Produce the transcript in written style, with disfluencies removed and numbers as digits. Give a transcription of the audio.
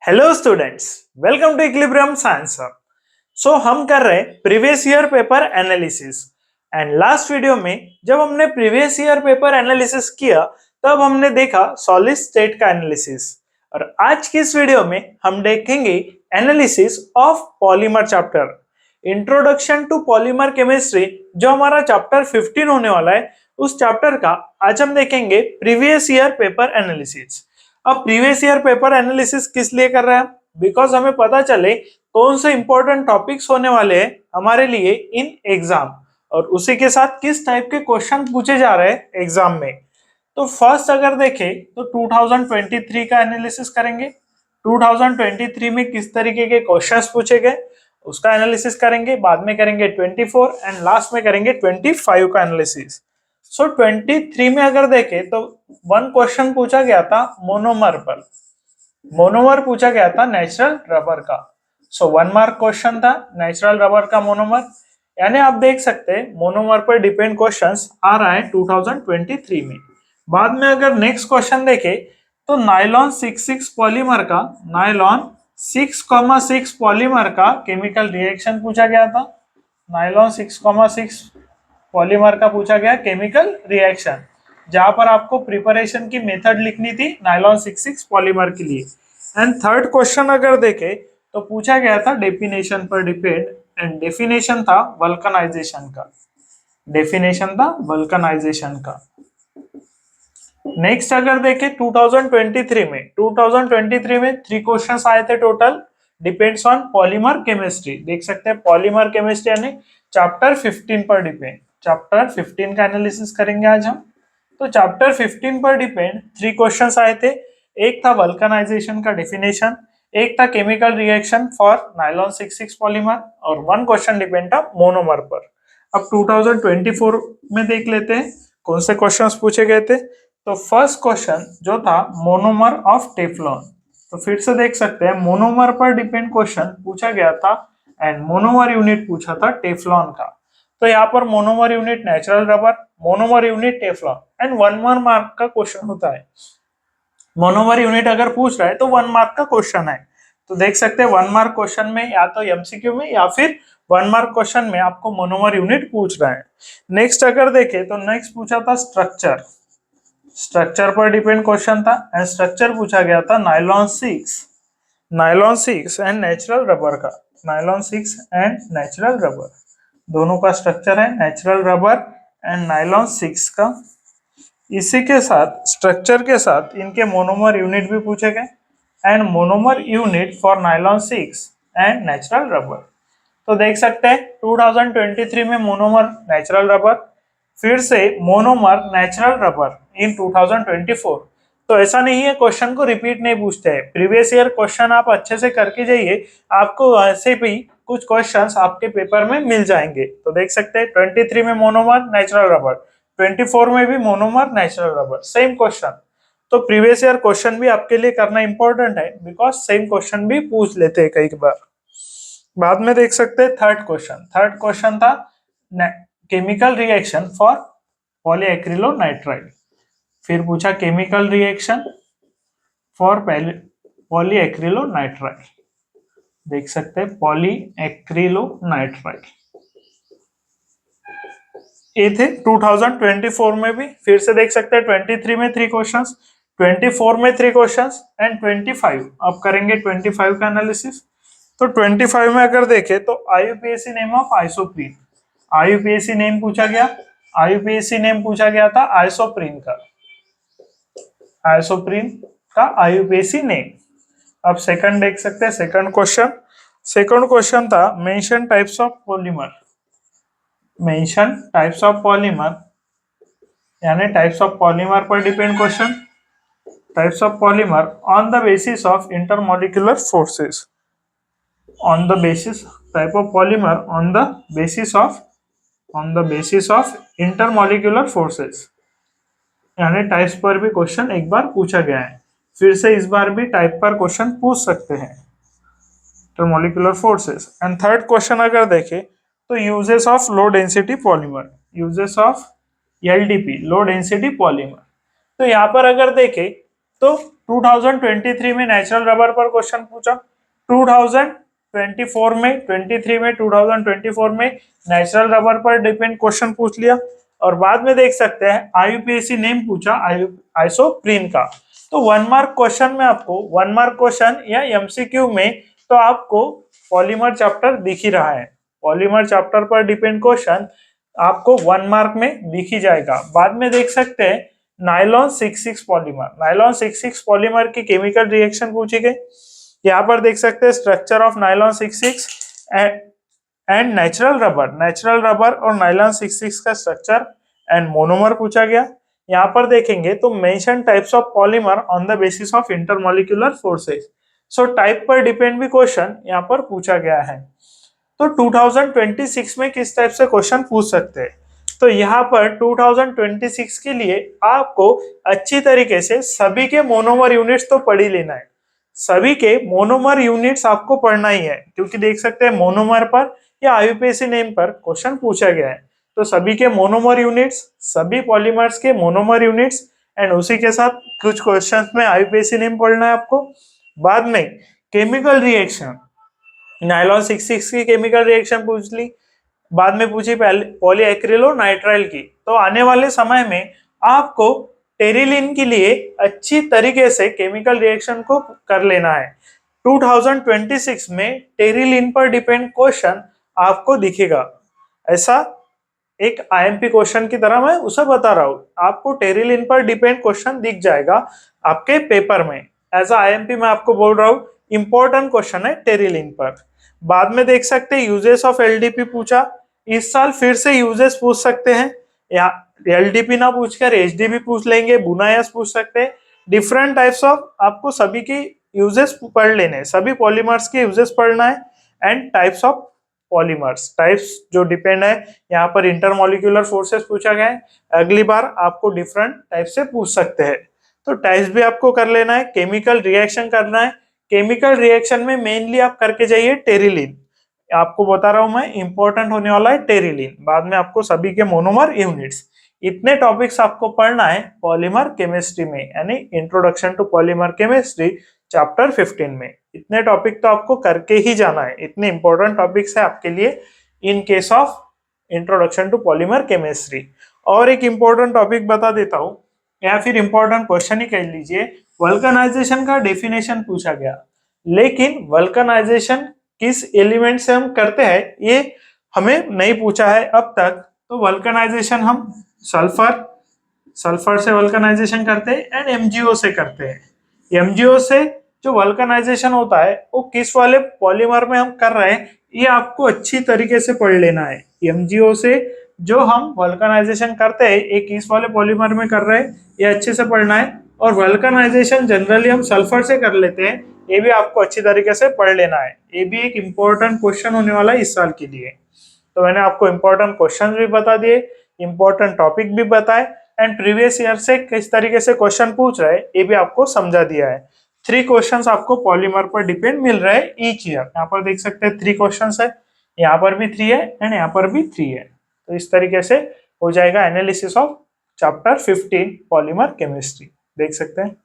Hello students, welcome to equilibrium science hub. So हम कर रहे हैं previous year paper analysis. And last video में जब हमने प्रीवियस ईयर पेपर एनालिसिस किया तब हमने देखा सॉलिड स्टेट का एनालिसिस, और आज की इस वीडियो में हम देखेंगे analysis of polymer chapter, introduction to polymer chemistry, जो हमारा चैप्टर 15 होने वाला है। उस चैप्टर का आज हम देखेंगे प्रीवियस ईयर पेपर एनालिसिस। अब प्रीवियस ईयर पेपर एनालिसिस किस लिए कर रहे हैं? बिकॉज हमें पता चले कौन से इंपॉर्टेंट टॉपिक्स होने वाले हैं हमारे लिए इन एग्जाम, और उसी के साथ किस टाइप के क्वेश्चन पूछे जा रहे हैं एग्जाम में। तो फर्स्ट अगर देखें तो 2023 का एनालिसिस करेंगे। 2023 में किस तरीके के क्वेश्चंस पूछे गए उसका एनालिसिस करेंगे, बाद में करेंगे 24 एंड लास्ट में करेंगे 25 का एनालिसिस। सो 23 में अगर देखें तो वन क्वेश्चन पूछा गया था मोनोमर पर। मोनोमर पूछा गया था नेचुरल रबर का। सो 1 मार्क क्वेश्चन था नेचुरल रबर का मोनोमर। यानी आप देख सकते हैं मोनोमर पर डिपेंड क्वेश्चंस आ रहा है 2023 में। बाद में अगर नेक्स्ट क्वेश्चन देखे तो नायलॉन 66 पॉलीमर का, नायलॉन 6,6 पॉलीमर का केमिकल रिएक्शन पूछा गया था। नायलॉन 6,6 पॉलीमर का पूछा गया केमिकल रिएक्शन, जहां पर आपको प्रिपरेशन की मेथड लिखनी थी नायलॉन 66 पॉलीमर के लिए। एंड थर्ड क्वेश्चन अगर देखें तो पूछा गया था डेफिनेशन पर डिपेंड, एंड डेफिनेशन था वल्कनाइजेशन का। डेफिनेशन था वल्कनाइजेशन का। नेक्स्ट अगर देखें 2023 में 3 क्वेश्चंस आए थे total, depends on polymer chemistry. देख सकते हैं पॉलीमर केमिस्ट्री यानी चैप्टर 15 पर डिपेंड। चैप्टर 15 का एनालिसिस करेंगे आज हम। तो चैप्टर 15 पर डिपेंड 3 क्वेश्चंस आए थे। एक था वल्कनाइजेशन का डेफिनेशन, एक था chemical reaction for nylon 66 polymer, और 1 क्वेश्चन डिपेंड था मोनोमर पर। अब 2024 में देख लेते हैं कौन से क्वेश्चंस पूछे गए थे। तो फर्स्ट क्वेश्चन जो था मोनोमर ऑफ टेफ्लॉन, तो फिर से देख सकते हैं मोनोमर पर डिपेंड क्वेश्चन पूछा गया था, एंड मोनोमर यूनिट पूछा था टेफ्लॉन का। तो यहाँ पर monomer unit natural rubber, monomer unit Teflon, and 1 mark का क्वेश्चन होता है। मोनोमर यूनिट अगर पूछ रहा है तो 1 मार्क का क्वेश्चन है। तो देख सकते हैं 1 मार्क क्वेश्चन में या तो एमसीक्यू में या फिर 1 मार्क क्वेश्चन में आपको मोनोमर यूनिट पूछ रहा है। नेक्स्ट अगर देखें तो नेक्स्ट पूछा था स्ट्रक्चर। स्ट्रक्चर पर डिपेंड क्वेश्चन था, एंड स्ट्रक्चर पूछा गया था नायलॉन 6 एंड नेचुरल रबर का। नायलॉन 6 एंड नेचुरल रबर दोनों का स्ट्रक्चर है नेचुरल रबर एंड नायलॉन 6 का। इसी के साथ स्ट्रक्चर के साथ इनके मोनोमर यूनिट भी पूछे गए, and monomer unit for nylon 6 and natural rubber. तो देख सकते हैं 2023 में मोनोमर नेचुरल रबर, फिर से मोनोमर नेचुरल रबर इन 2024। तो ऐसा नहीं है क्वेश्चन को रिपीट नहीं पूछते हैं, प्रीवियस ईयर क्वेश्चन आप अच्छे से करके जाइए, आपको ऐसे भी कुछ क्वेश्चंस आपके पेपर में मिल जाएंगे। तो देख सकते हैं 23 में मोनोमर नेचुरल रबर, 24 में भी monomer natural rubber, same question. तो प्रीवियस ईयर क्वेश्चन भी आपके लिए करना इंपॉर्टेंट है, बिकॉज सेम क्वेश्चन भी पूछ लेते हैं कई बार। बाद में देख सकते हैं थर्ड क्वेश्चन था केमिकल रिएक्शन फॉर पॉलीएक्रिलोनाइट्राइल। फिर पूछा केमिकल रिएक्शन फॉर पॉलीएक्रिलोनाइट्राइल। देख सकते हैं पॉलीएक्रिलोनाइट्राइल ये थे 2024 में भी। फिर से देख सकते हैं 23 में 3 क्वेश्चंस, 24 में 3 क्वेश्चंस, एंड 25 अब करेंगे 25 का एनालिसिस। तो 25 में अगर देखें तो IUPAC name of isoprene, IUPAC name पूछा गया। आईयूपीएसी नेम पूछा गया था आइसोप्रीन का, आइसोप्रीन का आईयूपीएसी नेम। अब सेकंड देख सकते हैं सेकंड क्वेश्चन था mention types of polymer. Mention types of polymer यानी टाइप्स ऑफ पॉलीमर पर depend question. Types of polymer on the basis of intermolecular forces, on the basis type of polymer on the basis of intermolecular forces, यानी types पर भी question एक बार पूछा गया है। फिर से इस बार भी टाइप पर क्वेश्चन पूछ सकते हैं, intermolecular forces. And third question अगर देखें तो uses of low density polymer, uses of LDP low density polymer. तो यहाँ पर अगर देखें तो 2023 में नेचुरल रबर पर क्वेश्चन पूछा, 2024 में 23 में 2024 में नेचुरल रबर पर डिपेंड क्वेश्चन पूछ लिया। और बाद में देख सकते हैं आईयूपीएसी नेम पूछा आइसोप्रीन का। तो 1 मार्क क्वेश्चन में आपको 1 मार्क क्वेश्चन या एमसीक्यू में तो आपको पॉलीमर चैप्टर दिख ही रहा है। पॉलीमर चैप्टर पर डिपेंड क्वेश्चन आपको 1 मार्क में दिख ही जाएगा। बाद में देख सकते हैं नायलॉन 66 पॉलीमर, नायलॉन 66 पॉलीमर की केमिकल रिएक्शन पूछी गई। यहाँ पर देख सकते हैं structure of nylon 66 and natural rubber और नायलॉन 66 का स्ट्रक्चर एंड मोनोमर पूछा गया। यहाँ पर देखेंगे तो mention types of polymer on the basis of intermolecular forces. So type पर डिपेंड भी क्वेश्चन यहाँ पर पूछा गया है। तो 2026 में किस टाइप से क्वेश्चन पूछ सकते हैं, तो यहाँ पर 2026 के लिए आपको अच्छी तरीके से सभी के मोनोमर यूनिट्स तो पढ़ ही लेना है। सभी के मोनोमर यूनिट्स आपको पढ़ना ही है, क्योंकि देख सकते हैं मोनोमर पर या आईयूपीएसी नेम पर क्वेश्चन पूछा गया है। तो सभी के मोनोमर यूनिट्स, सभी पॉलीमर्स के मोनोमर यूनिट्स एंड उसी के साथ कुछ क्वेश्चंस में आईयूपीएसी नेम पढ़ना है आपको। बाद में केमिकल रिएक्शन, नायलॉन 66 की केमिकल रिएक्शन पूछ ली, बाद में पूछी पॉलीएक्रिलोनाइट्राइल की। तो आने वाले समय में आपको टेरिलिन के लिए अच्छी तरीके से केमिकल रिएक्शन को कर लेना है। 2026 में टेरिलिन पर डिपेंड क्वेश्चन आपको दिखेगा। ऐसा एक आईएमपी क्वेश्चन की तरह मैं उसे बता रहा हूँ, आपको टेरिलिन पर डिपेंड क्वेश्चन दिख जाएगा आपके पेपर में। एज आईएमपी मैं आपको बोल रहा हूँ, इंपॉर्टेंट क्वेश्चन है टेरिलिन पर। बाद में देख सकते हैं यूजेस ऑफ एलडीपी पूछा, इस साल फिर से यूजेस पूछ सकते हैं, या एलडीपी ना पूछकर एचडीपी पूछ लेंगे, बुनायस पूछ सकते हैं। डिफरेंट टाइप्स ऑफ आपको सभी की यूजेस पढ़ लेने, सभी पॉलीमर्स के यूजेस पढ़ना है and types of polymers, types जो डिपेंड है। यहाँ पर इंटरमॉलिक्यूलर फोर्सेस पूछा गया है, अगली बार आपको डिफरेंट टाइप से पूछ सकते हैं। तो टाइप्स भी आपको कर लेना है। केमिकल रिएक्शन करना है, केमिकल रिएक्शन में मेनली आप करके जाइए टेरिलिन, आपको बता रहा हूं मैं, इंपॉर्टेंट होने वाला है टेरिलिन। बाद में आपको सभी के मोनोमर यूनिट्स, इतने टॉपिक्स आपको पढ़ना है पॉलीमर केमिस्ट्री में, यानी introduction to polymer chemistry chapter 15 में। इतने टॉपिक तो आपको करके ही जाना है, इतने इंपॉर्टेंट टॉपिक्स है आपके लिए in case of introduction to polymer chemistry. और एक इंपॉर्टेंट टॉपिक बता देता हूँ, या फिर इंपॉर्टेंट क्वेश्चन ही कह लीजिए, वल्कनाइजेशन का डेफिनेशन पूछा गया। लेकिन वल्कनाइजेशन किस एलिमेंट से हम करते हैं ये हमें नहीं पूछा है अब तक। तो वल्कनाइजेशन हम सल्फर से वल्कनाइजेशन करते हैं एंड एमजीओ से करते हैं। एमजीओ से जो वल्कनाइजेशन होता है वो किस वाले पॉलीमर में हम कर रहे हैं ये आपको अच्छी तरीके से पढ़ लेना है। एमजीओ से जो हम वल्कनाइजेशन करते हैं ये किस वाले पॉलीमर में कर रहे हैं ये अच्छे से पढ़ना है। और वल्कनाइजेशन जनरली हम सल्फर से कर लेते हैं, ये भी आपको अच्छी तरीके से पढ़ लेना है। ये भी एक इम्पोर्टेंट क्वेश्चन होने वाला है इस साल के लिए। तो मैंने आपको इम्पोर्टेंट क्वेश्चन भी बता दिए, इम्पोर्टेंट टॉपिक भी बताए एंड प्रीवियस ईयर से किस तरीके से क्वेश्चन पूछ रहे हैं ये भी आपको समझा दिया है। 3 क्वेश्चंस आपको पॉलीमर पर डिपेंड मिल रहे हैं ईच ईयर। यहाँ पर देख सकते हैं 3 क्वेश्चंस है, यहाँ पर भी 3 है एंड यहाँ पर भी 3 है। तो इस तरीके से हो जाएगा analysis of chapter 15 polymer chemistry, देख सकते हैं।